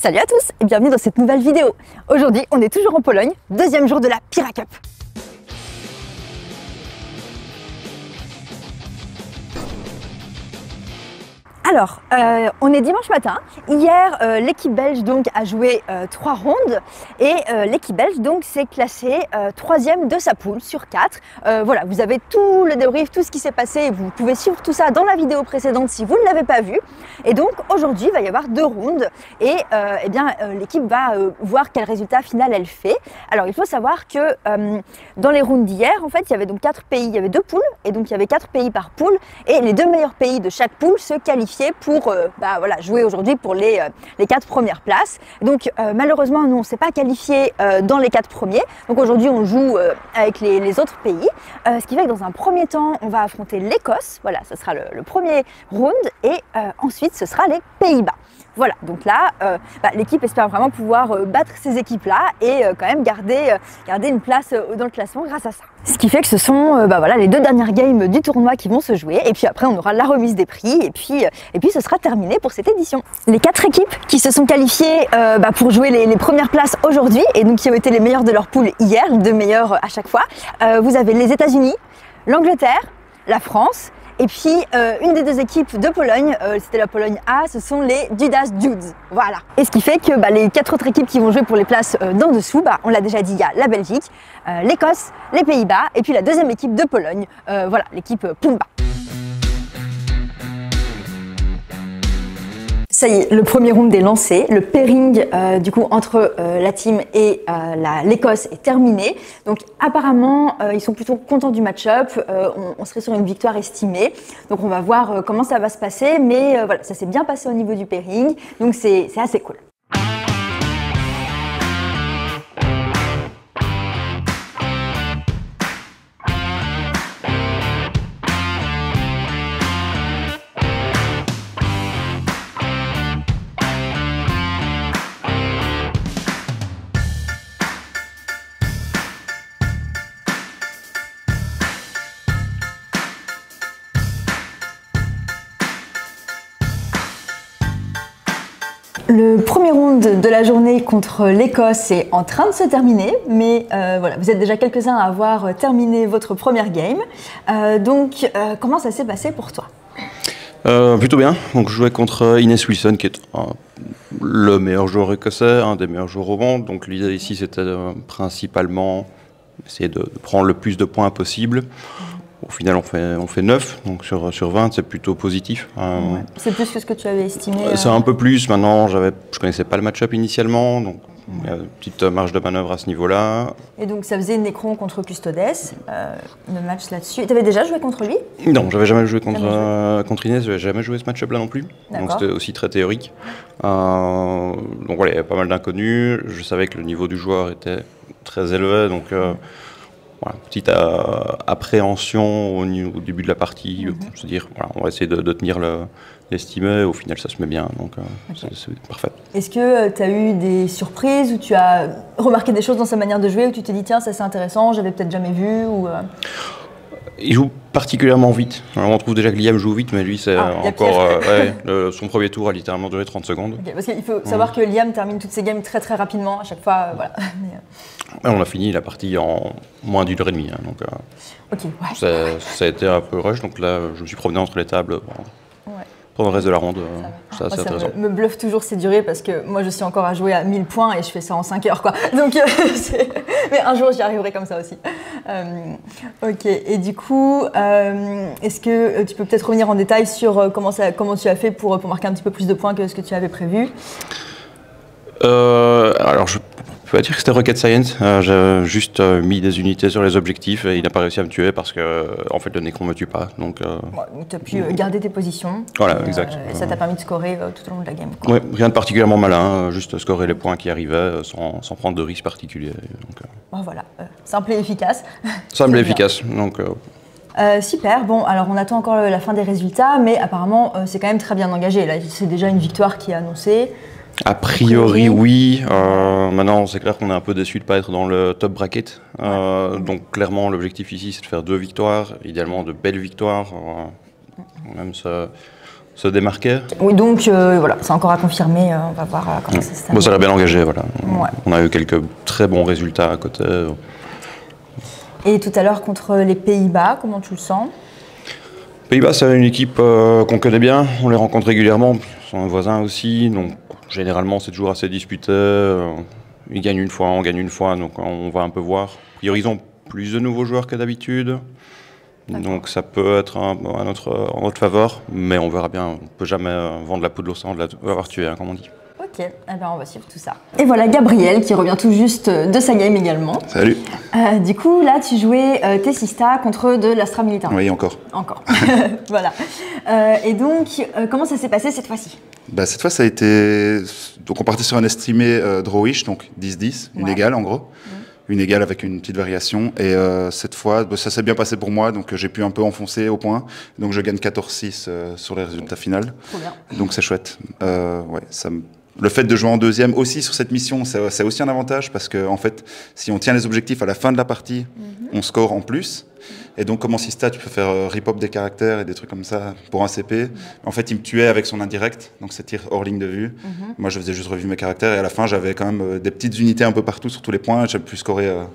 Salut à tous et bienvenue dans cette nouvelle vidéo. Aujourd'hui, on est toujours en Pologne, deuxième jour de la Pira Cup. Alors, on est dimanche matin. Hier, l'équipe belge donc a joué 3 rondes et l'équipe belge donc s'est classée 3e de sa poule sur 4. Voilà, vous avez tout le débrief, tout ce qui s'est passé. Vous pouvez suivre tout ça dans la vidéo précédente si vous ne l'avez pas vu. Et donc aujourd'hui, il va y avoir 2 rounds et eh bien l'équipe va voir quel résultat final elle fait. Alors, il faut savoir que dans les rounds d'hier, en fait, il y avait donc 4 pays. Il y avait 2 poules et donc il y avait 4 pays par poule et les 2 meilleurs pays de chaque poule se qualifiaient pour voilà, jouer aujourd'hui pour les 4 premières places. Donc malheureusement, nous on ne s'est pas qualifié dans les 4 premiers. Donc aujourd'hui on joue avec les autres pays. Ce qui fait que dans un premier temps, on va affronter l'Écosse. Voilà, ce sera le premier round et ensuite ce sera les Pays-Bas. Voilà, donc là, l'équipe espère vraiment pouvoir battre ces équipes-là et quand même garder une place dans le classement grâce à ça. Ce qui fait que ce sont voilà, les 2 dernières games du tournoi qui vont se jouer et puis après on aura la remise des prix et puis ce sera terminé pour cette édition. Les 4 équipes qui se sont qualifiées pour jouer les premières places aujourd'hui et donc qui ont été les meilleures de leur poule hier, les 2 meilleures à chaque fois, vous avez les États-Unis, l'Angleterre, la France. Et puis, une des 2 équipes de Pologne, c'était la Pologne A, ce sont les Dudas Dudes. Voilà. Et ce qui fait que les 4 autres équipes qui vont jouer pour les places d'en dessous, on l'a déjà dit, il y a la Belgique, l'Écosse, les Pays-Bas, et puis la 2e équipe de Pologne, voilà, l'équipe Pumba. Ça y est, le premier round est lancé. Le pairing du coup entre la team et l'Écosse est terminé. Donc apparemment, ils sont plutôt contents du match-up. On serait sur une victoire estimée. Donc on va voir comment ça va se passer. Mais voilà, ça s'est bien passé au niveau du pairing. Donc c'est assez cool. Le premier round de la journée contre l'Écosse est en train de se terminer, mais voilà, vous êtes déjà quelques-uns à avoir terminé votre première game. Donc, comment ça s'est passé pour toi? Plutôt bien. Donc, je jouais contre Innes Wilson, qui est le meilleur joueur écossais, un des meilleurs joueurs au monde. Donc, l'idée ici, c'était principalement essayer de prendre le plus de points possible. Au final, on fait 9, donc sur 20, c'est plutôt positif. Ouais. C'est plus que ce que tu avais estimé C'est un peu plus. Maintenant, je connaissais pas le match-up initialement, donc il y a une petite marge de manœuvre à ce niveau-là. Et donc, ça faisait Necron contre Custodes, le match là-dessus. Tu avais déjà joué contre lui? Non, j'avais jamais joué contre Inès, j'avais jamais joué ce match-up-là non plus. Donc, c'était aussi très théorique. Donc, voilà, il y avait pas mal d'inconnus. Je savais que le niveau du joueur était très élevé, donc... Voilà, petite appréhension au début de la partie, se dire voilà, on va essayer de tenir l'estimé, au final ça se met bien, donc c'est parfait. Est-ce que tu as eu des surprises ou tu as remarqué des choses dans sa manière de jouer où tu t'es dit tiens ça c'est intéressant, j'avais peut-être jamais vu ou Il joue particulièrement vite. Alors, on trouve déjà que Liam joue vite, mais lui c'est encore... son premier tour a littéralement duré 30 secondes. Okay, parce qu'il faut savoir que Liam termine toutes ses games très très rapidement, à chaque fois, voilà. On a fini la partie en moins d'1 heure et demie, hein, donc ça a été un peu rush, donc là je me suis promené entre les tables pendant le reste de la ronde. Ça me bluffe toujours ces durées parce que moi je suis encore à jouer à 1000 points et je fais ça en 5 heures quoi. Donc mais un jour j'y arriverai comme ça aussi. Ok, et du coup est-ce que tu peux peut-être revenir en détail sur comment tu as fait pour marquer un petit peu plus de points que ce que tu avais prévu? Alors je peux pas dire que c'était Rocket Science, j'ai juste mis des unités sur les objectifs et il n'a pas réussi à me tuer parce que en fait le Necron me tue pas. Donc tu as pu garder tes positions. Voilà, exact. Et ça t'a permis de scorer tout au long de la game. Oui, rien de particulièrement malin, juste scorer les points qui arrivaient sans prendre de risques particuliers. Donc, voilà, simple et efficace. Simple et efficace, donc... super, bon alors on attend encore la fin des résultats mais apparemment c'est quand même très bien engagé, là c'est déjà une victoire qui est annoncée. A priori, oui. Maintenant, c'est clair qu'on est un peu déçu de ne pas être dans le top bracket. Donc, clairement, l'objectif ici, c'est de faire 2 victoires, idéalement de belles victoires. Même se démarquait. Oui, donc voilà, c'est encore à confirmer. On va voir comment ça se termine. Bon, ça l'a bien engagé, voilà. Ouais. On a eu quelques très bons résultats à côté. Et tout à l'heure contre les Pays-Bas, comment tu le sens? Pays-Bas, c'est une équipe qu'on connaît bien, on les rencontre régulièrement, ils sont voisins aussi, donc généralement c'est toujours assez disputé. Ils gagnent une fois, on gagne une fois, donc on va un peu voir. A priori, ils ont plus de nouveaux joueurs que d'habitude, donc ça peut être en notre faveur, mais on verra bien. On ne peut jamais vendre la poudre sans l'avoir tué, comme on dit. Ok, eh ben on va suivre tout ça. Et voilà Gabriel qui revient tout juste de sa game également. Salut. Du coup, là, tu jouais Tessista contre de l'Astra Militarum. Oui, encore. Encore. Voilà. Et donc, comment ça s'est passé cette fois-ci? Cette fois, ça a été... Donc, on partait sur un estimé drawish, donc 10-10, une égale en gros. Une égale avec une petite variation. Et cette fois, ça s'est bien passé pour moi, donc j'ai pu un peu enfoncer au point. Donc, je gagne 14-6 sur les résultats finaux. Trop bien. Donc, c'est chouette. Le fait de jouer en deuxième aussi sur cette mission, c'est aussi un avantage parce que en fait, si on tient les objectifs à la fin de la partie, on score en plus. Et donc, comme en Sista, tu peux faire rip-hop des caractères et des trucs comme ça pour un CP. En fait, il me tuait avec son indirect, donc c'est tir hors ligne de vue. Moi, je faisais juste revue mes caractères et à la fin, j'avais quand même des petites unités un peu partout sur tous les points. J'avais pu scorer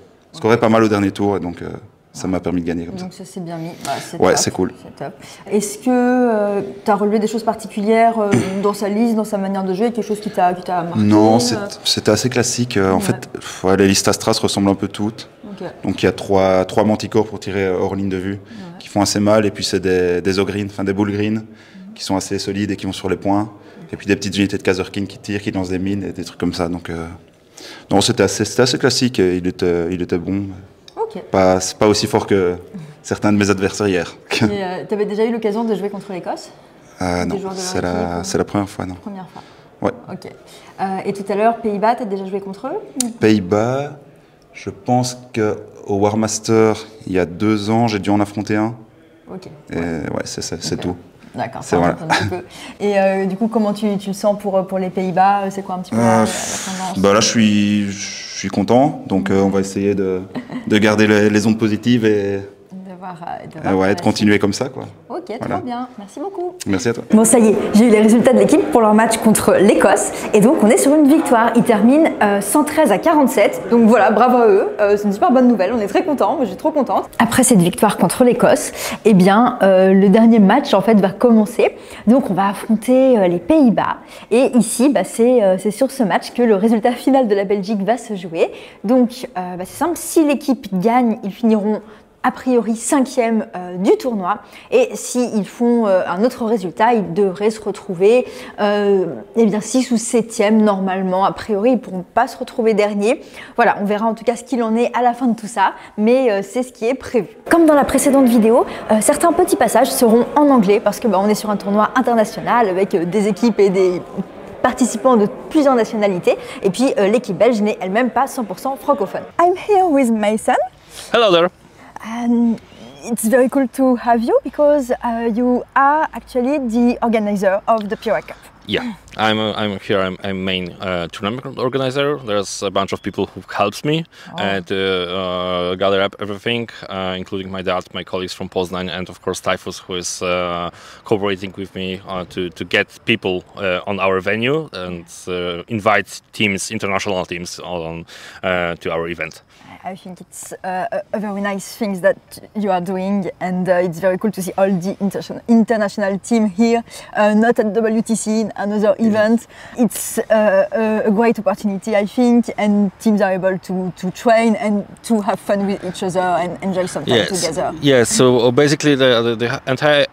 pas mal au dernier tour et donc ça m'a permis de gagner comme ça. Donc ça s'est bien mis. Ouais, c'est cool. Top. Est-ce que tu as relevé des choses particulières dans sa liste, dans sa manière de jouer, quelque chose qui t'a marqué? Non, c'était assez classique. En fait, les listes Astra se ressemblent un peu toutes. Okay. Donc il y a trois manticores pour tirer hors ligne de vue qui font assez mal. Et puis c'est des ogreens, enfin des bull green qui sont assez solides et qui vont sur les points. Et puis des petites unités de Kazerkin qui tirent, qui lancent des mines et des trucs comme ça. Donc non, c'était assez classique. Et il était bon. Okay. C'est pas aussi fort que certains de mes adversaires hier. Tu avais déjà eu l'occasion de jouer contre l'Écosse? Non, c'est la première fois, non. Première fois. Ouais. Ok. Et tout à l'heure, Pays-Bas, tu as déjà joué contre eux? Pays-Bas, je pense qu'au War Master, il y a 2 ans, j'ai dû en affronter un. Ok. Et ouais, c'est tout. D'accord, c'est voilà. Un peu. Et du coup, comment tu le sens pour les Pays-Bas? C'est quoi un petit peu la tendance? Là, je suis content, donc on va essayer de garder les ondes positives et de continuer comme ça, quoi. Ok, voilà. Trop bien. Merci beaucoup. Merci à toi. Bon, ça y est, j'ai eu les résultats de l'équipe pour leur match contre l'Écosse. Et donc, on est sur une victoire. Ils terminent 113-47. Donc voilà, bravo à eux. C'est une super bonne nouvelle. On est très contents. Moi, je suis trop contente. Après cette victoire contre l'Écosse, eh bien, le dernier match, en fait, va commencer. Donc, on va affronter les Pays-Bas. Et ici, c'est sur ce match que le résultat final de la Belgique va se jouer. Donc, c'est simple. Si l'équipe gagne, ils finiront a priori 5e du tournoi, et s'ils font un autre résultat, ils devraient se retrouver 6 ou 7e normalement. A priori, ils ne pourront pas se retrouver dernier. Voilà, on verra en tout cas ce qu'il en est à la fin de tout ça, mais c'est ce qui est prévu. Comme dans la précédente vidéo, certains petits passages seront en anglais parce que on est sur un tournoi international avec des équipes et des participants de plusieurs nationalités, et puis l'équipe belge n'est elle-même pas 100% francophone. I'm here with Mason. Hello there. And it's very cool to have you because you are actually the organizer of the Pura Cup. Yeah, I'm here. I'm main tournament organizer. There's a bunch of people who helps me to gather up everything, including my dad, my colleagues from Poznan, and of course Typhus, who is cooperating with me to get people on our venue and invite teams, international teams, on to our event. I think it's a very nice thing that you are doing, and it's very cool to see all the international team here, not at WTC, in another event. It's a great opportunity, I think, and teams are able to train and to have fun with each other and enjoy some time together. Yes, so basically the entire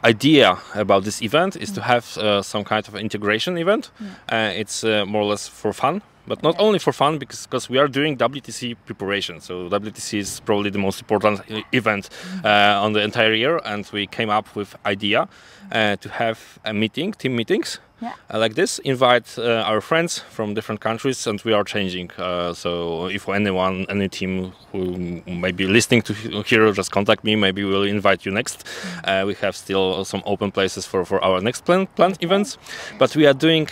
idea about this event is to have some kind of integration event. It's more or less for fun. But not only for fun, because we are doing WTC preparation. So WTC is probably the most important event on the entire year, and we came up with idea to have a meeting, team meetings, like this. Invite our friends from different countries, and we are changing. So if any team who may be listening to here, just contact me. Maybe we'll invite you next. We have still some open places for our next planned events, but we are doing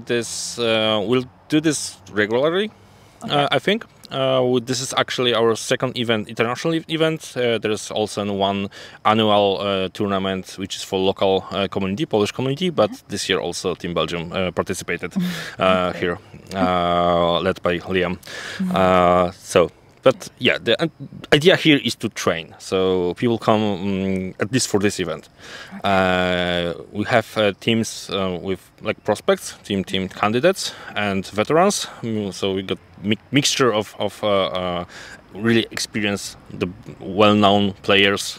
this. We'll do this regularly, I think. This is actually our second event, international event. There is also one annual tournament which is for local community, Polish community, but this year also Team Belgium participated here, led by Liam. But yeah, the idea here is to train. So people come at least for this event. We have teams with like prospects, team candidates, and veterans. So we got mixture of really experienced, the well-known players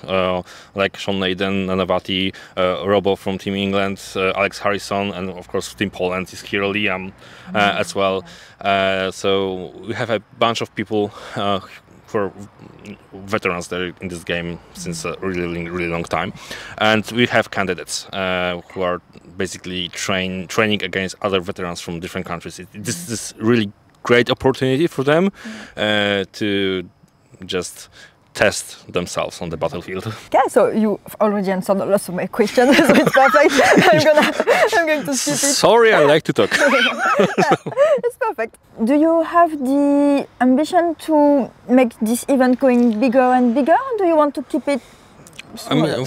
like Sean Naden, Nanavati, Robo from Team England, Alex Harrison, and of course Team Poland is here, Liam as well. So we have a bunch of people for veterans there in this game since a really long time, and we have candidates who are basically training against other veterans from different countries. This is really great opportunity for them to just test themselves on the battlefield. Yeah, so you already answered lots of my questions, so it's perfect. I'm going to skip it. Sorry, I like to talk. It's perfect. Do you have the ambition to make this event going bigger and bigger, or do you want to keep it smaller,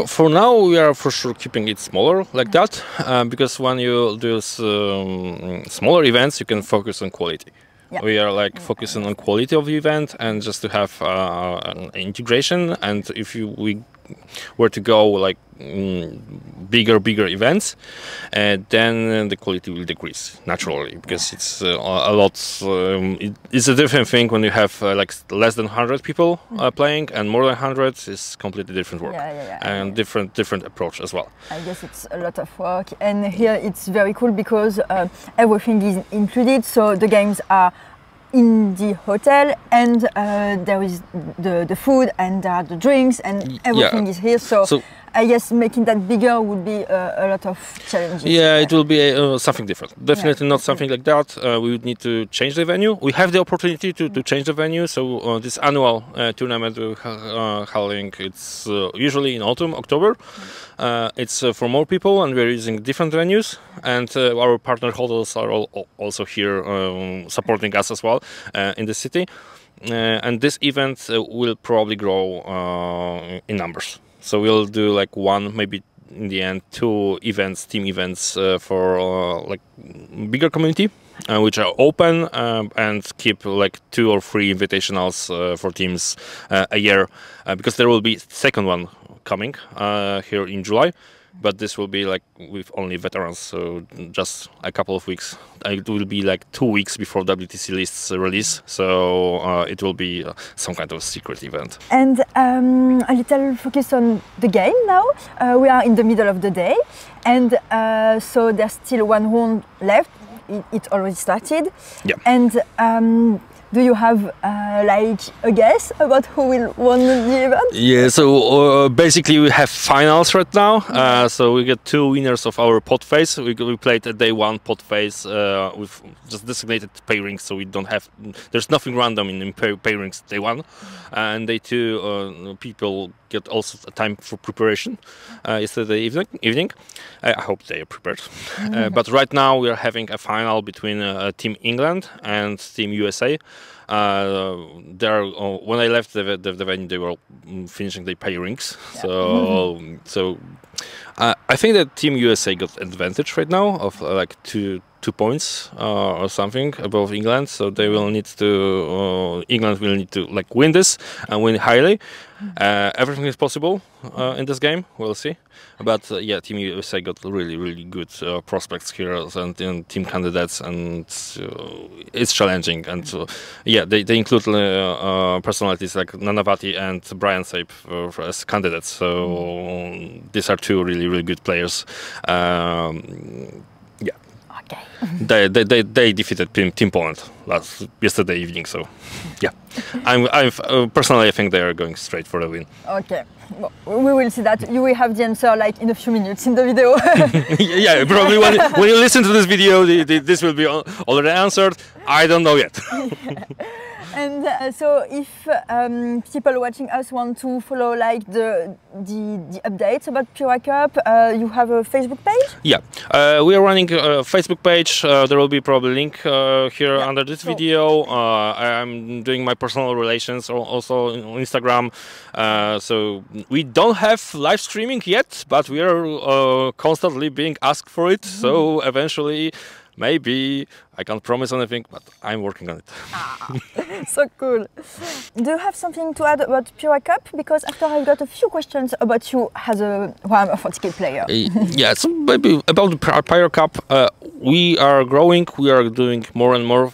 for now, we are for sure keeping it smaller like that, because when you do smaller events, you can focus on quality. Yeah. We are like focusing on quality of the event and just to have an integration. And if we were to go like bigger events, then the quality will decrease naturally, because it's a lot. It's a different thing when you have like less than 100 people playing, and more than 100 is completely different work and different approach as well. I guess it's a lot of work, and here it's very cool because everything is included. So the games are in the hotel, and there is the food, and there are the drinks, and everything is here. So I guess making that bigger would be a lot of challenges. Yeah, it will be something different. Definitely not something like that. We would need to change the venue. We have the opportunity to change the venue. So this annual tournament we're holding, it's usually in autumn, October. It's for more people, and we're using different venues. And our partner hotels are also here supporting us as well in the city. And this event will probably grow in numbers. So we'll do like one, maybe in the end, 2 events, team events for like bigger community, which are open, and keep like 2 or 3 invitationals for teams a year, because there will be second one coming here in July. But this will be like with only veterans, so just a couple of weeks. It will be like 2 weeks before WTC lists release, so it will be some kind of secret event. And a little focus on the game now. We are in the middle of the day, and so there's still 1 round left. It already started. Yeah. And do you have like a guess about who will win the event? Yeah, so basically we have finals right now. So we get 2 winners of our pot phase. We played a day 1 pot phase with just designated pairings, so we don't have, there's nothing random in pairings day 1. And day 2 people get also a time for preparation yesterday evening. I hope they are prepared. But right now we are having a final between Team England and Team USA. When I left the venue, they were finishing their pairings. Yeah. So I think that Team USA got advantage right now of like 2 points or something above England. So they will need to England will need to like win this and win highly. Everything is possible in this game. We'll see. But yeah, Team USA got really good prospects here and team candidates, and it's challenging. And yeah, they include personalities like Nanavati and Brian Sape as candidates. So these are 2 really good players. Yeah. Okay. They defeated Team Poland yesterday evening. So yeah, I'm personally I think they are going straight for the win. Okay. Well, we will see that. You will have the answer like in a few minutes in the video. Yeah, probably when you listen to this video, this will be already answered. I don't know yet. And so if people watching us want to follow like the updates about Pura Cup, you have a Facebook page? Yeah, we are running a Facebook page. There will be probably a link here under this video. I'm doing my personal relations also on Instagram. So we don't have live streaming yet, but we are constantly being asked for it. So eventually, maybe, I can't promise anything, but I'm working on it. So cool. Do you have something to add about Pura Cup? Because after I've got a few questions about you as a Warhammer 40k player. Yeah, so maybe about the Pura Cup, we are growing, we are doing more and more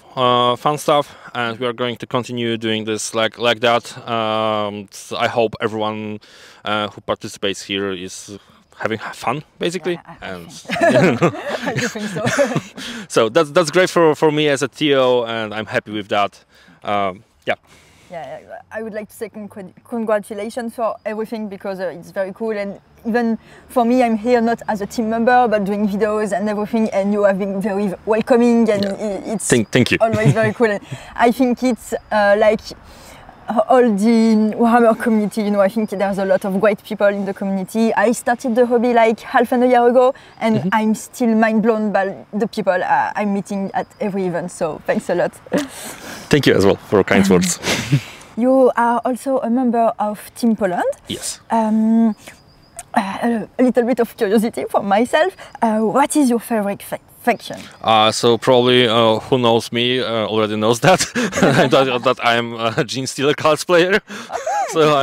fun stuff, and we are going to continue doing this like that. So I hope everyone who participates here is having fun, basically. Yeah, and I do think so. So that's great for me as a TO, and I'm happy with that. Yeah. Yeah, I would like to say congratulations for everything, because it's very cool, and even for me, I'm here not as a team member but doing videos and everything, and you have been very welcoming, and it's Thank you. Always very cool. And I think it's like all the Warhammer community, you know, I think there's a lot of great people in the community. I started the hobby like half a year ago, and I'm still mind blown by the people I'm meeting at every event, so thanks a lot. Thank you as well for kind words. You are also a member of Team Poland. Yes. A little bit of curiosity for myself, what is your favorite faction? So probably who knows me already knows that that I'm a Genestealer cosplayer. So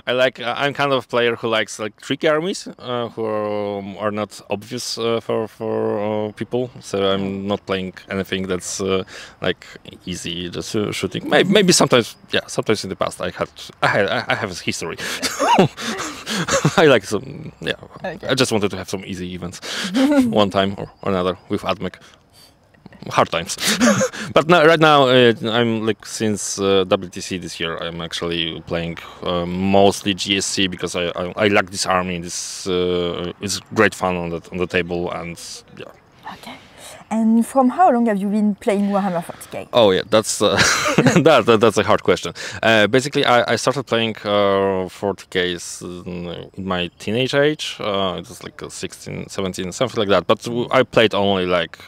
I'm kind of a player who likes like tricky armies who are not obvious for people. So I'm not playing anything that's like easy, just shooting. Maybe sometimes, yeah, sometimes in the past I have a history. I like some, yeah. Okay. I just wanted to have some easy events one time or another with AdMech. Hard times. But now, right now, I'm like, since WTC this year, I'm actually playing mostly GSC, because I like this army. This is great fun on the table, and yeah. Okay. And from how long have you been playing Warhammer 40k? Oh yeah, that's that's a hard question. Basically, I started playing 40k in my teenage age. It was like 16, 17, something like that. But I played only like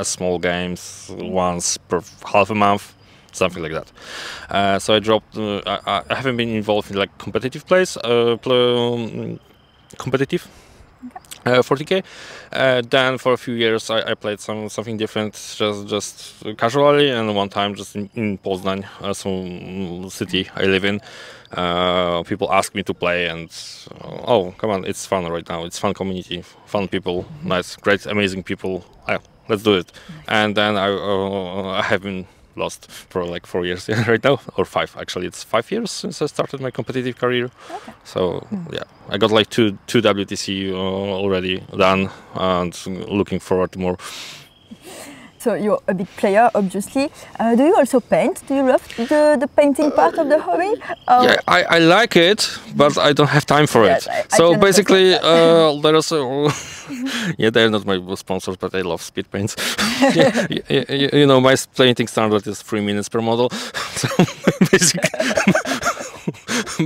small games once per half a month, something like that. So I dropped. I haven't been involved in like competitive plays, competitive 40k. Then for a few years I played something different, just casually, and one time just in Poznań, some city I live in. People ask me to play, and oh, come on, it's fun right now. It's fun community, fun people, nice, great, amazing people. Let's do it. And then I have been lost for like 4 years right now, or 5 actually. It's 5 years since I started my competitive career. Okay. So yeah, I got like two WTC already done, and looking forward to more. So you're a big player, obviously. Do you also paint? Do you love the painting part of the hobby? Yeah, I like it, but I don't have time for it. So basically, there is yeah, they're not my sponsors, but I love speed paints. You know, my painting standard is 3 minutes per model. So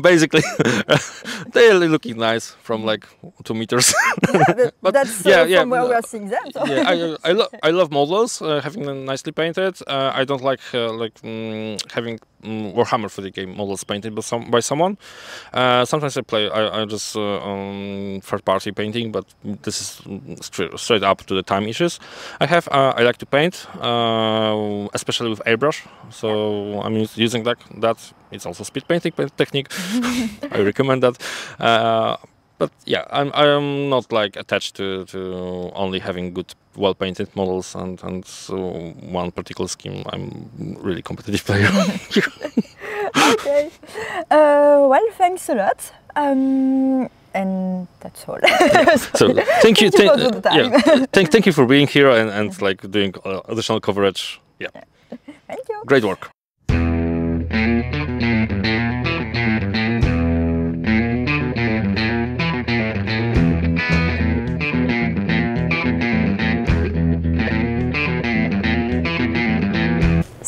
basically, they're looking nice from like 2 meters. Yeah, but that's from where we are seeing them. So. Yeah, I love models, having them nicely painted. I don't like having Warhammer 40k models painted by someone. Sometimes I just third-party painting, but this is straight up to the time issues. I like to paint, especially with airbrush. So I'm using that. It's also speed painting technique. I recommend that. But yeah, I'm not like attached to only having good, well-painted models and so one particular scheme. I'm really competitive player. Okay. Well, thanks a lot. And that's all. So thank you. Thank you for being here and like doing additional coverage. Yeah. Thank you. Great work.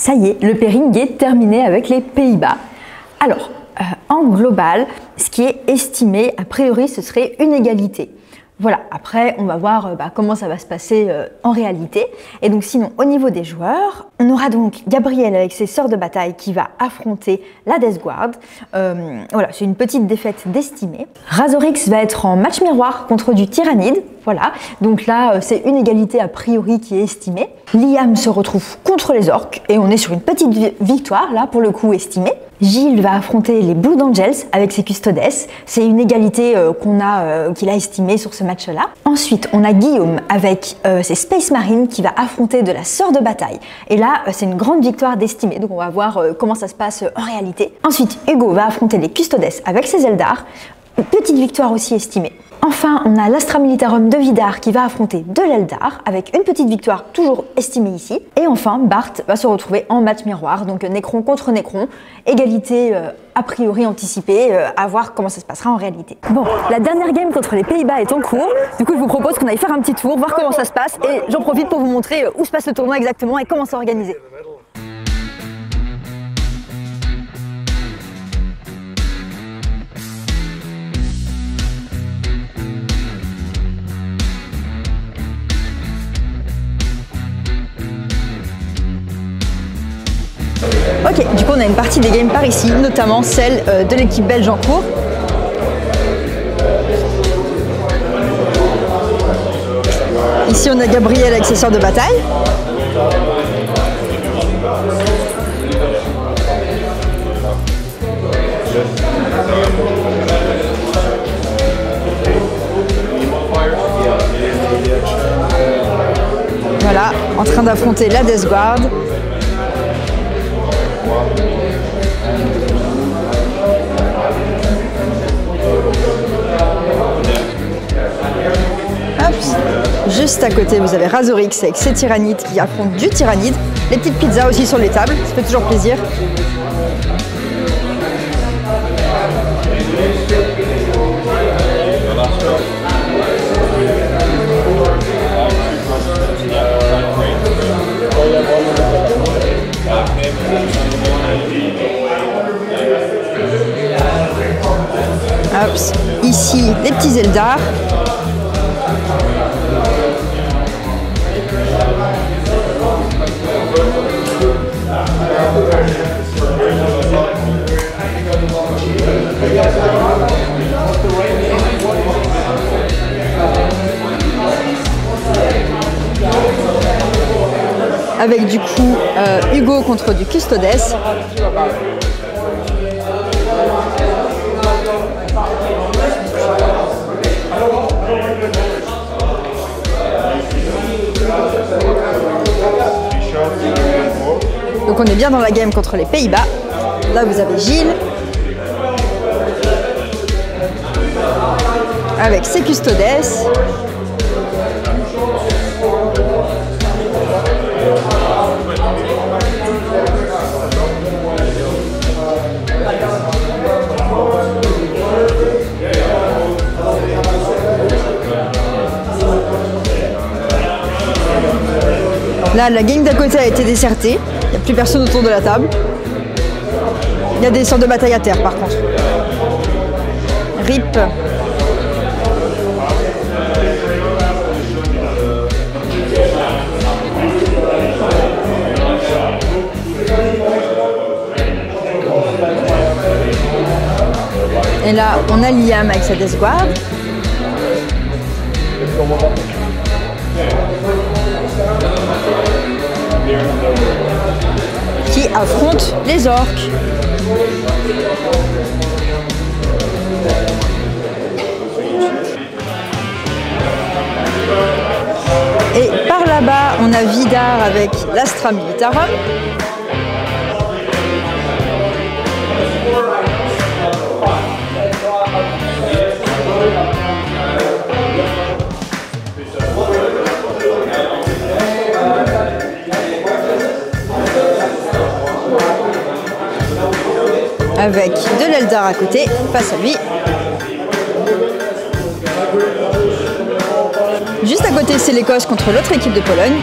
Ça y est, le pairing est terminé avec les Pays-Bas. Alors, en global, ce qui est estimé, a priori, ce serait une égalité. Voilà, après on va voir comment ça va se passer en réalité. Et donc sinon, au niveau des joueurs, on aura donc Gabriel avec ses sœurs de bataille qui va affronter la Death Guard. Voilà, c'est une petite défaite d'estimé. Razorix va être en match miroir contre du Tyrannide. Voilà, donc là c'est une égalité a priori qui est estimée. Liam se retrouve contre les orques et on est sur une petite victoire là pour le coup estimée. Gilles va affronter les Blood Angels avec ses Custodes. C'est une égalité qu'il a estimée sur ce match-là. Ensuite, on a Guillaume avec ses Space Marines qui va affronter de la Sœur de Bataille. Et là, c'est une grande victoire d'estimée. Donc on va voir comment ça se passe en réalité. Ensuite, Hugo va affronter les Custodes avec ses Eldar. Une petite victoire aussi estimée. Enfin, on a l'Astra Militarum de Vidar qui va affronter de l'Eldar avec une petite victoire toujours estimée ici. Et enfin, Bart va se retrouver en match miroir, donc Necron contre Necron, égalité a priori anticipée, à voir comment ça se passera en réalité. Bon, la dernière game contre les Pays-Bas est en cours, du coup je vous propose qu'on aille faire un petit tour, voir comment ça se passe et j'en profite pour vous montrer où se passe le tournoi exactement et comment c'est organisé. Ok, du coup on a une partie des games par ici, notamment celle de l'équipe belge en cours. Ici on a Gabriel avec ses sœurs de bataille. Voilà, en train d'affronter la Death Guard. Juste à côté, vous avez Razorix avec ses Tyrannides qui affrontent du Tyrannide. Les petites pizzas aussi sur les tables, ça fait toujours plaisir. Hop, ici, les petits Eldar. Avec du coup Hugo contre du Custodes. Donc on est bien dans la game contre les Pays-Bas. Là vous avez Gilles avec ses Custodes. Là, la game d'à côté a été désertée. Il n'y a plus personne autour de la table. Il y a des sortes de bataille à terre par contre. RIP. Et là, on a Liam avec sa Death Guard. Qui affronte les orques. Et par là-bas, on a Vidar avec l'Astra Militarum. Avec de l'Eldar à côté, face à lui. Juste à côté, c'est l'Écosse contre l'autre équipe de Pologne.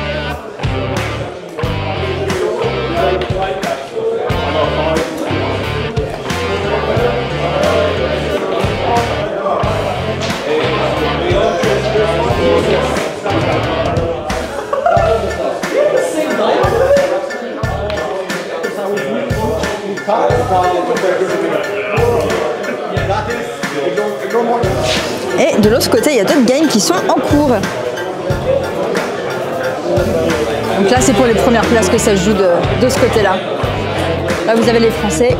Et de l'autre côté, il y a d'autres games qui sont en cours. Donc là, c'est pour les premières places que ça se joue de ce côté-là. Là, vous avez les Français.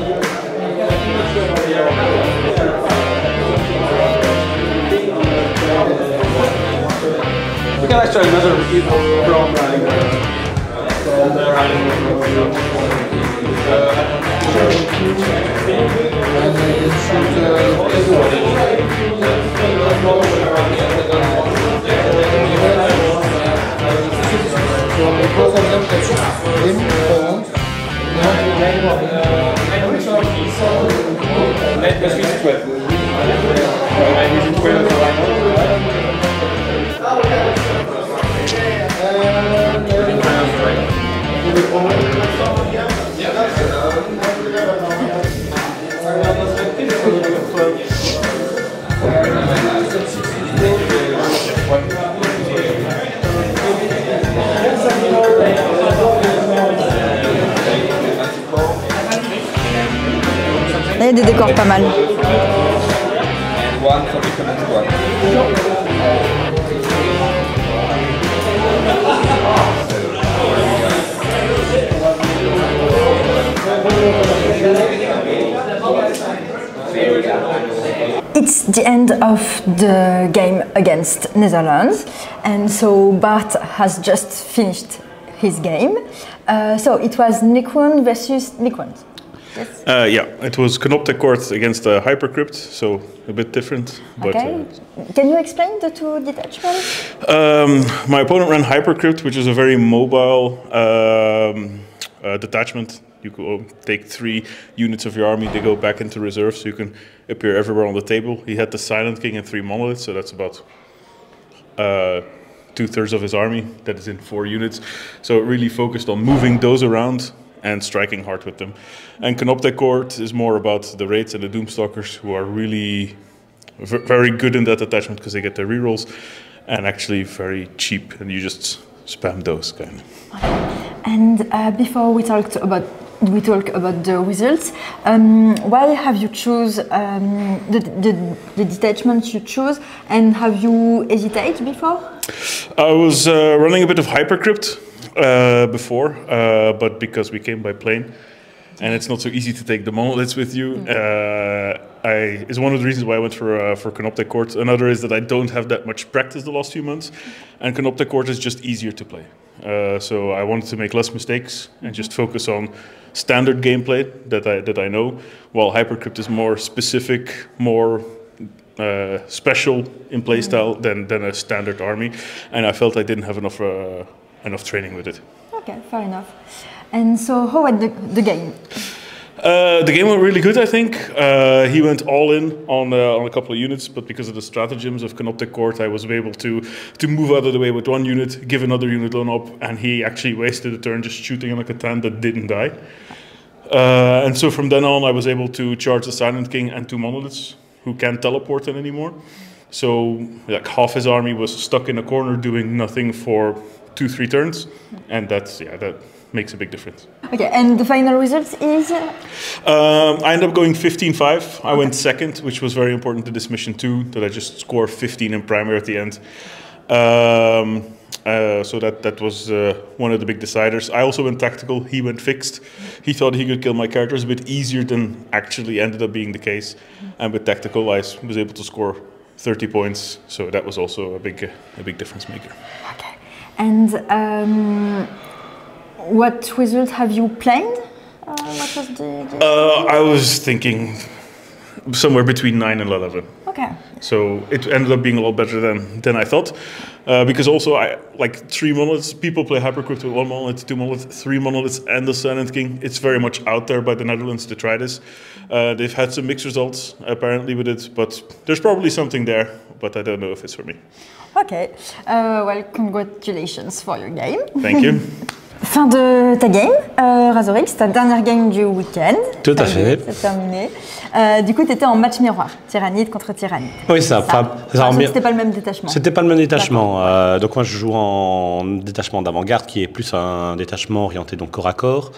We can actually measure from Là, il y a des décors pas mal. It's the end of the game against Netherlands, and so Bart has just finished his game. So it was Nikwan versus Nikwan. Yes. Yeah, it was Canoptek Court against Hypercrypt, so a bit different. Okay. But, can you explain the two detachments? My opponent ran Hypercrypt, which is a very mobile detachment. You could take 3 units of your army, they go back into reserve, so you can appear everywhere on the table. He had the Silent King and 3 monoliths, so that's about 2/3 of his army that is in 4 units. So it really focused on moving those around and striking hard with them. And Canoptek Court is more about the Raids and the Doomstalkers, who are really very good in that attachment because they get their rerolls and actually very cheap, and you just spam those kind of. And before we talk about the results, why have you choose the detachment you choose, and have you hesitated before? I was running a bit of Hypercrypt before, but because we came by plane and it's not so easy to take the monoliths with you, is one of the reasons why I went for Canoptek Court. Another is that I don't have that much practice the last few months, and Canoptek Court is just easier to play. So I wanted to make less mistakes and just focus on standard gameplay that I know, while Hypercrypt is more specific, more special in playstyle than a standard army, and I felt I didn't have enough training with it. Okay, fair enough. And so how was the game? The game went really good, I think. He went all in on a couple of units, but because of the stratagems of Canoptek Court, I was able to move out of the way with 1 unit, give another unit on up, and he actually wasted a turn just shooting on a Catan that didn't die. And so from then on, I was able to charge the Silent King and 2 monoliths, who can't teleport in anymore. So like half his army was stuck in a corner doing nothing for 2-3 turns, and that makes a big difference. Okay, and the final result is? I ended up going 15-5. I went second, which was very important to this mission too, that I just scored 15 in primary at the end. So that was one of the big deciders. I also went tactical, he went fixed. He thought he could kill my characters a bit easier than actually ended up being the case. And with tactical, I was able to score 30 points, so that was also a big difference maker. Okay, and what result have you planned? What was I was thinking somewhere between 9 and 11. Okay. So it ended up being a lot better than I thought. Because also, I like 3 monoliths. People play Hypercrypt with 1 monolith, 2 monoliths, 3 monoliths, and the Silent King. It's very much out there by the Netherlands to try this. They've had some mixed results, apparently, with it. But there's probably something there, but I don't know if it's for me. Okay. Well, congratulations for your game. Thank you. Fin de ta game, Razorix, ta dernière game du week-end. Tout à fait. C'est terminé. Du coup, tu étais en match miroir, Tyrannide contre Tyrannide. Oui, c'était pas le même détachement. C'était pas le même détachement. Donc moi, je joue en détachement d'avant-garde, qui est plus un détachement orienté donc corps à corps,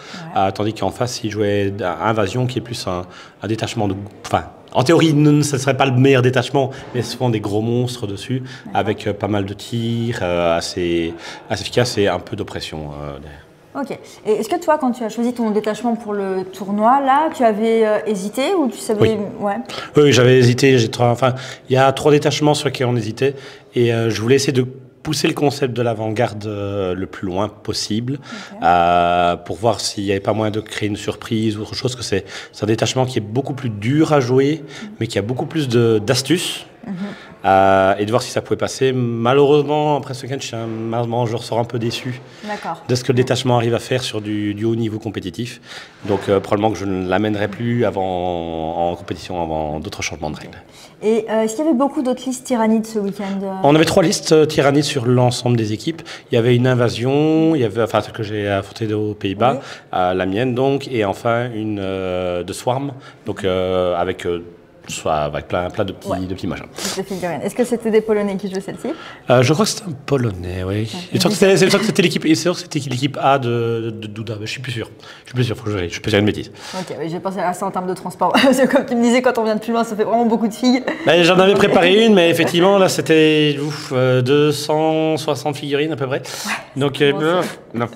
tandis qu'en face, il jouait Invasion, qui est plus un détachement de... Enfin, en théorie, ce ne serait pas le meilleur détachement, mais souvent des gros monstres dessus, avec pas mal de tirs, assez efficaces et un peu d'oppression derrière. Ok. Et est-ce que toi, quand tu as choisi ton détachement pour le tournoi, là, tu avais hésité ou tu savais... Oui, j'avais hésité. Il y a 3 détachements sur lesquels on hésitait, et je voulais essayer de pousser le concept de l'avant-garde le plus loin possible, pour voir s'il n'y avait pas moyen de créer une surprise ou autre chose, que c'est un détachement qui est beaucoup plus dur à jouer, mais qui a beaucoup plus d'astuces, et de voir si ça pouvait passer. Malheureusement, après ce match, je ressors un peu déçu de ce que le détachement arrive à faire sur du haut niveau compétitif. Donc probablement que je ne l'amènerai plus en compétition avant d'autres changements de règles. Et est-ce qu'il y avait beaucoup d'autres listes Tyrannides ce week-end? On avait 3 listes Tyrannides sur l'ensemble des équipes. Il y avait une Invasion, il y avait celle que j'ai affrontée aux Pays-Bas, la mienne donc, et enfin une de Swarm, donc avec plein de petits machins. Est-ce que c'était des Polonais qui jouaient celle-ci? Je crois que c'était un Polonais, oui. C'est sûr que c'était l'équipe A de Douda, mais je suis plus sûr. Faut que je peux dire une bêtise. Ok, j'ai pensé à ça en termes de transport. Parce que comme tu me disais, quand on vient de plus loin, ça fait vraiment beaucoup de filles. J'en avais préparé une, mais effectivement, là, c'était 260 figurines à peu près. Donc, non.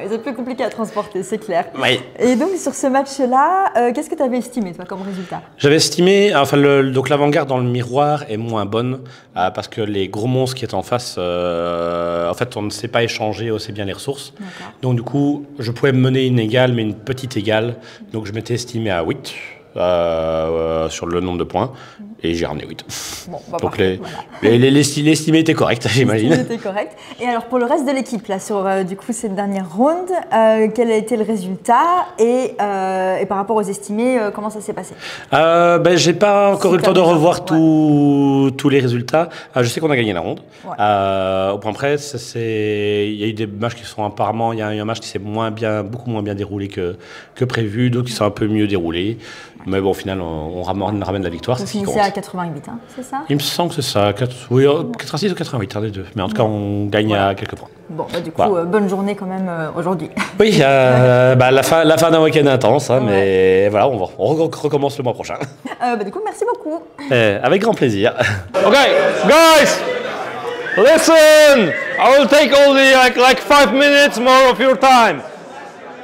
C'est plus compliqué à transporter, c'est clair. Oui. Et donc, sur ce match-là, qu'est-ce que tu avais estimé, toi, comme résultat? J'avais estimé, donc l'avant-garde dans le miroir est moins bonne, parce que les gros monstres qui étaient en face, en fait, on ne sait pas échanger aussi bien les ressources. Donc, du coup, je pouvais mener une égale, mais une petite égale. Donc, je m'étais estimé à 8 sur le nombre de points. Et j'ai ramené 8. Bon, donc l'estimé était correct, j'imagine. L'estimé était correct. Et alors pour le reste de l'équipe, là, sur du coup cette dernière round, quel a été le résultat et par rapport aux estimés, comment ça s'est passé? J'ai pas encore eu le temps de revoir tous les résultats. Je sais qu'on a gagné la ronde. Au point près, il y a eu des matchs qui sont apparemment, il y a eu un match qui s'est beaucoup moins bien déroulé que prévu, d'autres qui sont un peu mieux déroulés. Mais bon, au final, on ramène la victoire. Vous finissez à 88, hein, c'est ça? Il me semble que c'est ça. 86 ou 88, un des deux. Mais en tout cas, on gagne à quelques points. Bon, du coup, bonne journée quand même aujourd'hui. Oui, la fin d'un week-end intense, hein, mais voilà, on recommence le mois prochain. Du coup, merci beaucoup. Avec grand plaisir. Okay, guys, listen. I will take only like 5 minutes more of your time.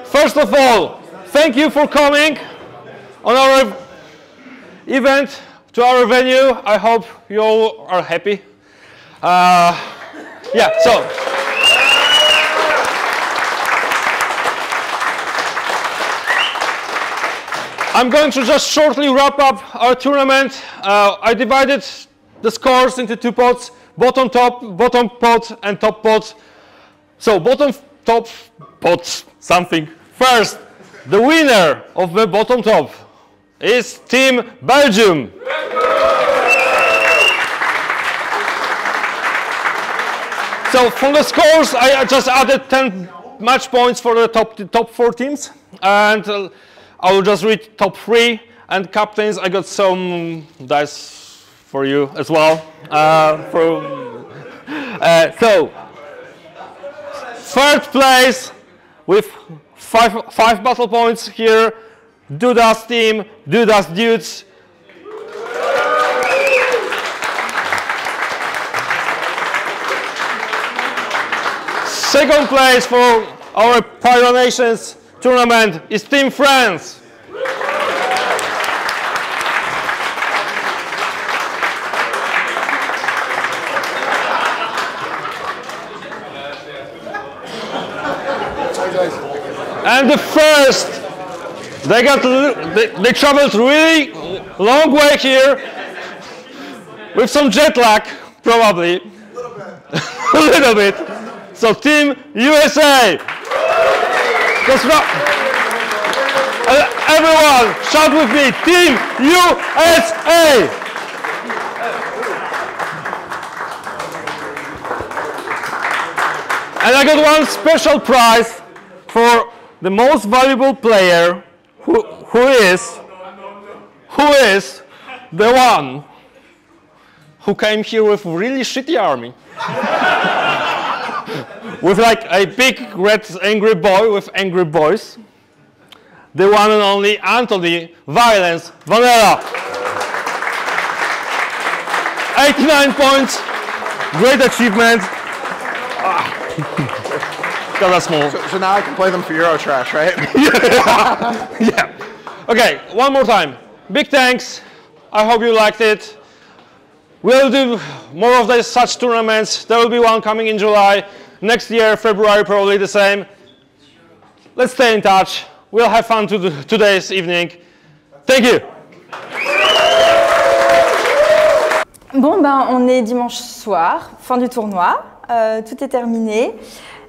First of all, thank you for coming on our event, to our venue. I hope you all are happy. So I'm going to just shortly wrap up our tournament. I divided the scores into 2 pots, bottom pot and top pot. So bottom top pot something. First, the winner of the bottom top is Team Belgium. So from the scores, I just added 10 match points for the top 4 teams, and I will just read top 3. And captains, I got some dice for you as well. So third place with five battle points here. Duda's team, Duda's dudes. Second place for our Pyro Nations tournament is Team France. And the first, they traveled really long way here with some jet lag, probably a little bit. So Team USA. Everyone, shout with me, Team USA. And I got one special prize for the most valuable player, who is the one who came here with really shitty army. With like a big red angry boy with angry boys. The one and only Anthony Violence Vanilla. 89 points, great achievement. Got that small. So now I can play them for Eurotrash, right? Yeah. Okay, one more time. Big thanks. I hope you liked it. We'll do more of these such tournaments. There will be one coming in July. Next year, February, probably the same. Let's stay in touch. We'll have fun today's evening. Thank you. Bon, ben, on est dimanche soir, fin du tournoi. Tout est terminé.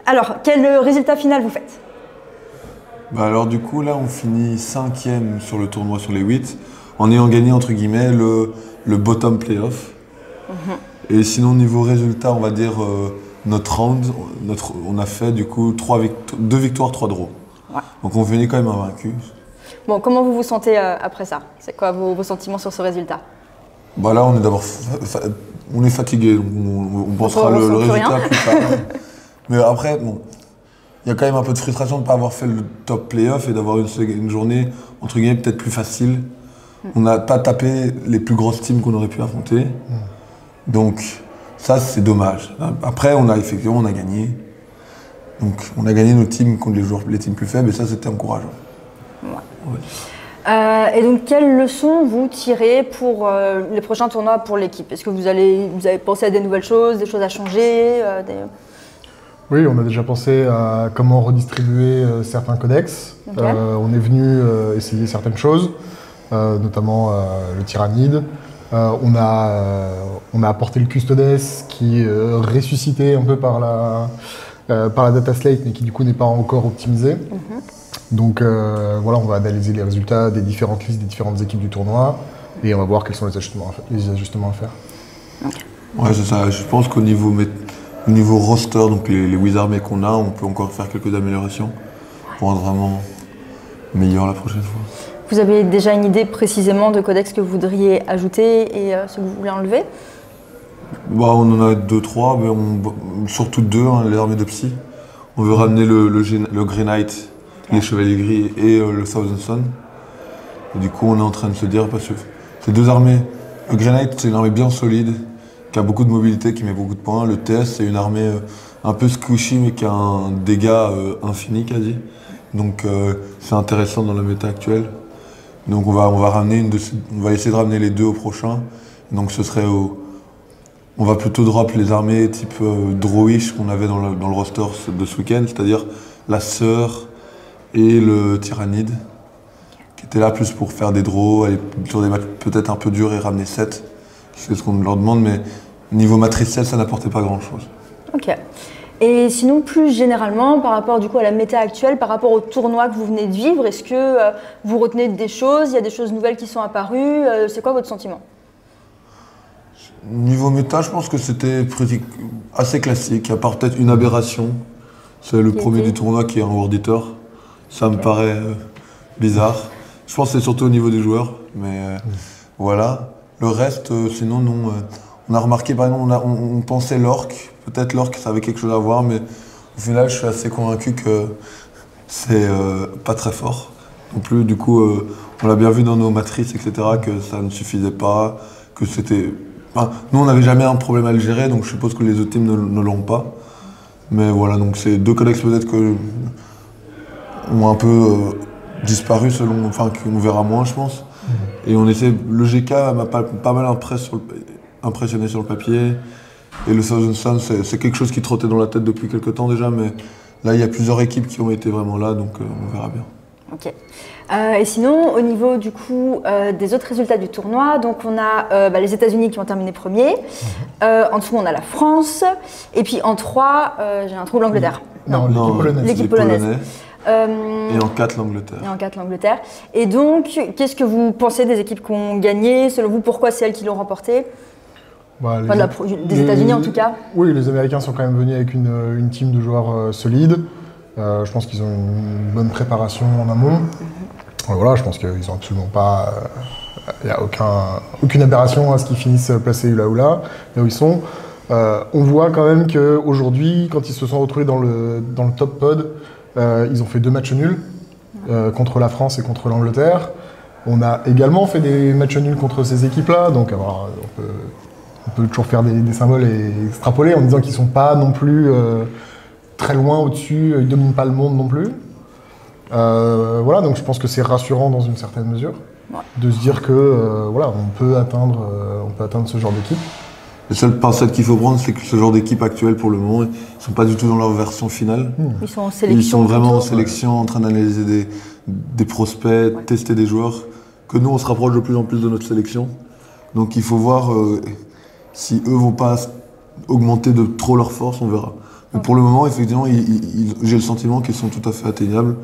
Alors, quel résultat final vous faites? Bah alors du coup, là, on finit 5e sur le tournoi sur les 8, en ayant gagné, entre guillemets, le bottom playoff. Et sinon, niveau résultat, on va dire notre round, on a fait du coup 2 victoires, 3 draws. Ouais. Donc on finit quand même invaincu. Bon, comment vous vous sentez après ça? C'est quoi vos sentiments sur ce résultat? Bah là, on est d'abord on est fatigué, donc on pensera le résultat plus tard. Mais après, bon, il y a quand même un peu de frustration de ne pas avoir fait le top playoff et d'avoir une journée, entre guillemets, peut-être plus facile. On n'a pas tapé les plus grosses teams qu'on aurait pu affronter. Donc ça, c'est dommage. Après, on a gagné. Donc on a gagné nos teams contre les teams plus faibles et ça, c'était encourageant. Ouais. Et donc, quelles leçons vous tirez pour les prochains tournois pour l'équipe? Est-ce que vous avez pensé à des nouvelles choses, des choses à changer Oui, on a déjà pensé à comment redistribuer certains codex. Okay. On est venu essayer certaines choses, notamment le tyrannide. On a apporté le custodes qui est ressuscité un peu par la data slate, mais qui du coup n'est pas encore optimisé. Donc voilà, on va analyser les résultats des différentes listes des différentes équipes du tournoi et on va voir quels sont les ajustements à faire. Okay. Ouais, c'est ça. Je pense qu'au niveau roster, donc les 8 armées qu'on a, on peut encore faire quelques améliorations pour être vraiment meilleur la prochaine fois. Vous avez déjà une idée précisément de codex que vous voudriez ajouter et ce que vous voulez enlever? Bah, on en a 2-3, mais surtout 2, hein, les armées de psy. On veut ramener le Grey Knight, les Chevaliers Gris et le Thousand Sun. Et du coup, on est en train de se dire, parce que ces 2 armées, le Grey Knight, c'est une armée bien solide, qui a beaucoup de mobilité, qui met beaucoup de points. Le TS, c'est une armée un peu squishy, mais qui a un dégât infini quasi. Donc c'est intéressant dans la méta actuelle. Donc on va essayer de ramener les 2 au prochain. Donc ce serait on va plutôt drop les armées type Drowish qu'on avait dans le roster de ce week-end, c'est-à-dire la Sœur et le Tyrannide, qui étaient là plus pour faire des draws, aller sur des matchs peut-être un peu durs et ramener 7. C'est ce qu'on leur demande, mais niveau matriciel, ça n'apportait pas grand-chose. Ok. Et sinon, plus généralement, par rapport du coup à la méta actuelle, par rapport au tournoi que vous venez de vivre, est-ce que vous retenez des choses, il y a des choses nouvelles qui sont apparues, c'est quoi votre sentiment? Niveau méta, je pense que c'était assez classique, à part peut-être une aberration. C'est le premier du tournoi qui est un World Eater. Ça me paraît bizarre. Je pense que c'est surtout au niveau des joueurs, mais voilà. Le reste, sinon, non. On a remarqué, par exemple, on pensait l'orc. Peut-être l'orc, ça avait quelque chose à voir, mais au final, je suis assez convaincu que c'est pas très fort non plus. Du coup, on l'a bien vu dans nos matrices, etc., que ça ne suffisait pas, que c'était... Enfin, nous, on n'avait jamais un problème à le gérer, donc je suppose que les autres teams ne l'ont pas. Mais voilà, donc c'est 2 codex peut-être que ont un peu disparu, qu'on verra moins, je pense. Et on essaie, le GK m'a pas mal impressionné sur le papier. Et le Thousand Sun, c'est quelque chose qui trottait dans la tête depuis quelques temps déjà, mais là, il y a plusieurs équipes qui ont été vraiment là, donc on verra bien. Ok. Et sinon, au niveau du coup des autres résultats du tournoi, donc on a les États-Unis qui ont terminé premier. En dessous, on a la France. Et puis en 3, j'ai un trou, l'Angleterre. Non, l'équipe polonaise. Et en 4, l'Angleterre. Et donc, qu'est-ce que vous pensez des équipes qui ont gagné? Selon vous, pourquoi c'est elles qui l'ont remporté? des États-Unis en tout cas. Oui, les Américains sont quand même venus avec une team de joueurs solides. Je pense qu'ils ont une bonne préparation en amont. Voilà, je pense qu'ils n'ont absolument pas... Il n'y a aucune aberration à ce qu'ils finissent placés là où ils sont. On voit quand même qu'aujourd'hui, quand ils se sont retrouvés dans le top pod, ils ont fait 2 matchs nuls contre la France et contre l'Angleterre. On a également fait des matchs nuls contre ces équipes-là, donc on peut toujours faire des symboles et extrapoler en disant qu'ils ne sont pas non plus très loin au-dessus, ils ne dominent pas le monde non plus. Voilà, donc je pense que c'est rassurant dans une certaine mesure de se dire que voilà, on peut atteindre ce genre d'équipe. Le seul pincette qu'il faut prendre, c'est que ce genre d'équipe actuelle, pour le moment, ils ne sont pas du tout dans leur version finale. Ils sont en sélection. Ils sont vraiment en sélection, en train d'analyser des prospects, tester des joueurs. Que nous, on se rapproche de plus en plus de notre sélection. Donc il faut voir si eux vont pas augmenter de trop leur force, on verra. Mais pour le moment, effectivement, j'ai le sentiment qu'ils sont tout à fait atteignables,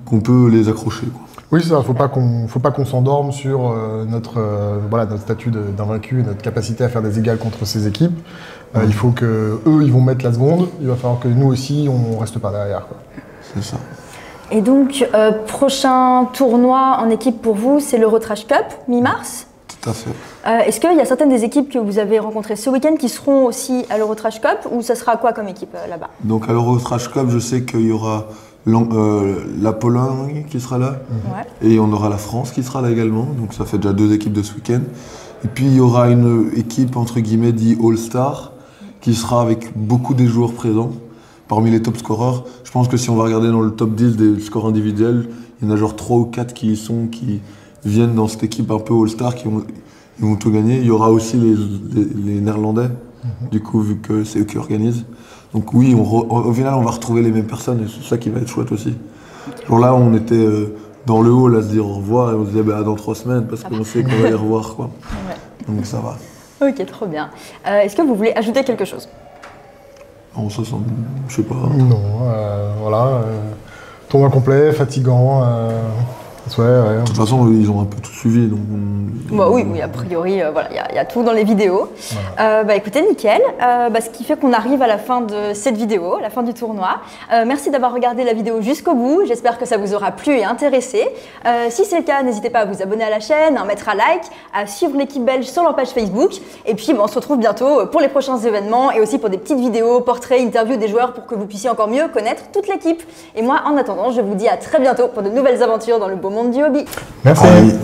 qu'on peut les accrocher, quoi. Oui, ça, faut pas qu'on s'endorme sur notre statut d'invaincu et notre capacité à faire des égales contre ces équipes. Il faut que eux, ils vont mettre la seconde. Il va falloir que nous aussi, on reste pas derrière, quoi. C'est ça. Et donc, prochain tournoi en équipe pour vous, c'est l'Eurotrash Cup, mi-mars. Tout à fait. Est-ce qu'il y a certaines des équipes que vous avez rencontrées ce week-end qui seront aussi à l'Eurotrash Cup, ou ça sera quoi comme équipe là-bas? Donc à l'Eurotrash Cup, je sais qu'il y aura la Pologne qui sera là, et on aura la France qui sera là également, donc ça fait déjà 2 équipes de ce week-end. Et puis il y aura une équipe entre guillemets dit All-Star qui sera avec beaucoup des joueurs présents parmi les top scoreurs. Je pense que si on va regarder dans le top 10 des scores individuels, il y en a genre 3 ou 4 qui viennent dans cette équipe un peu All-Star qui vont tout gagner. Il y aura aussi les Néerlandais, du coup, vu que c'est eux qui organisent. Donc oui, au final, on va retrouver les mêmes personnes et c'est ça qui va être chouette aussi. Genre là, on était dans le hall à se dire au revoir et on se disait dans 3 semaines parce qu'on sait qu'on va les revoir, quoi. Donc ça va. Ok, trop bien. Est-ce que vous voulez ajouter quelque chose? On se sent, je sais pas. Non, voilà. Tournoi complet, fatigant. Ouais. De toute façon, ils ont un peu tout suivi. Donc oui, a priori, voilà, il y a tout dans les vidéos. Voilà. Écoutez, nickel. Ce qui fait qu'on arrive à la fin de cette vidéo, à la fin du tournoi. Merci d'avoir regardé la vidéo jusqu'au bout. J'espère que ça vous aura plu et intéressé. Si c'est le cas, n'hésitez pas à vous abonner à la chaîne, à mettre un like, à suivre l'équipe belge sur leur page Facebook. Et puis, on se retrouve bientôt pour les prochains événements et aussi pour des petites vidéos, portraits, interviews des joueurs pour que vous puissiez encore mieux connaître toute l'équipe. Et moi, en attendant, je vous dis à très bientôt pour de nouvelles aventures dans le beau monde du hobby. Merci.